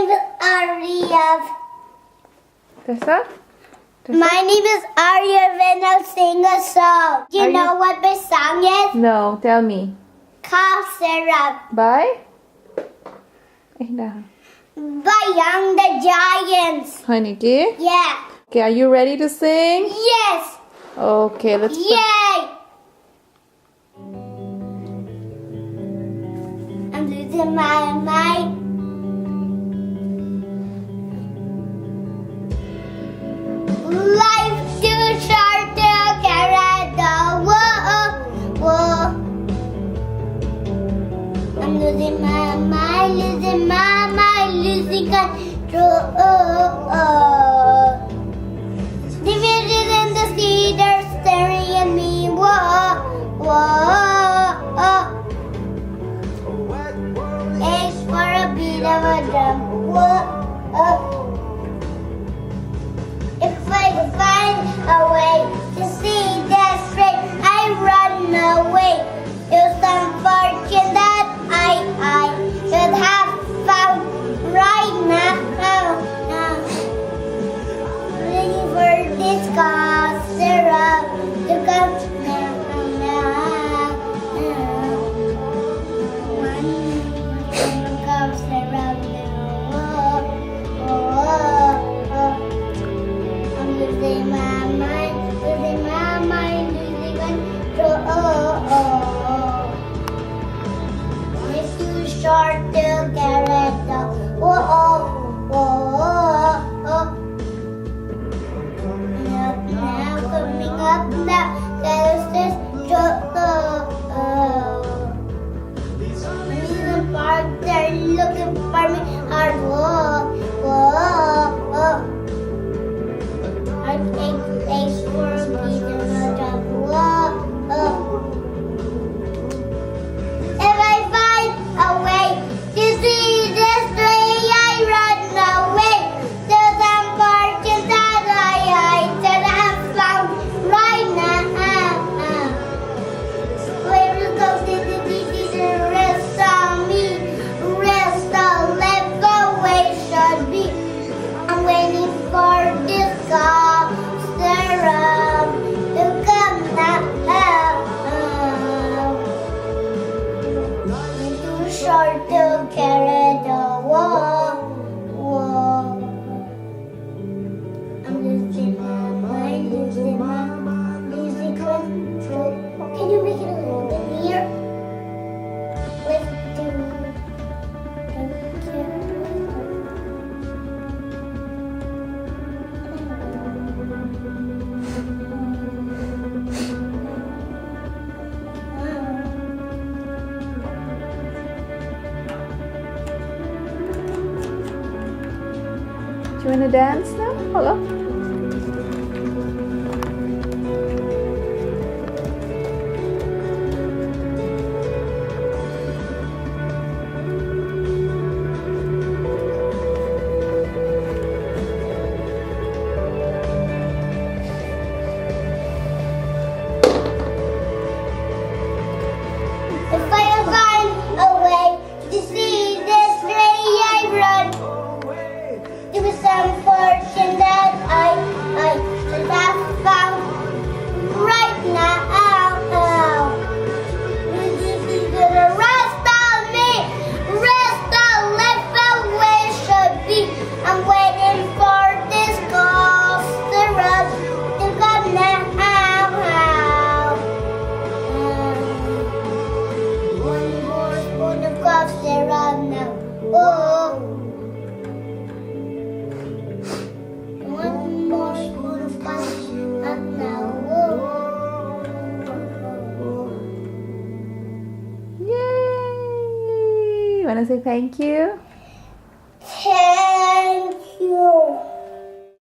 name is Aryav. Tessa? My name is Aryav and I'll sing a song. Do you know what my song is? No, tell me. Cough syrup By? Dah. by Young the Giants. Haniki? Yeah. Okay, are you ready to sing? Yes. Okay, let's Yay. I'm losing my mind. Life's too short to carry the whoa. I'm losing my mind, losing control. Division in the sea, they're staring at me. Whoa. Aches for a beat of a drum. Whoa. If I find a way to see that straight, I run away. There's some fortune that I should have found right now. Ready for this cough syrup to come now. One cough syrup now. I'm losing my mind, losing control. It's too short to carry the whoa. Now coming up now, there's this trouble. In the park, they're looking for me hard. Whoa. I take place for a piece of a job. Whoa. If I find a way to see this way, I run away. There's some fortune that I should have found right now. Where is the rest of me? Rest of left away should be. I'm waiting for this cough syrup to come now. It's too short to carry the whoa. I'm losing my mind, losing control. Can you make it a little bit near? Let's do. Do you want to dance now? Hello? If I find a way to see this way, I run. There was some fortune that I should have found right now. This is the rest of me, rest of left away should be. I'm waiting for this cough syrup to come now. One more spoon of cough syrup now. Oh. One more spoon of cough syrup now. Yay! You want to say thank you?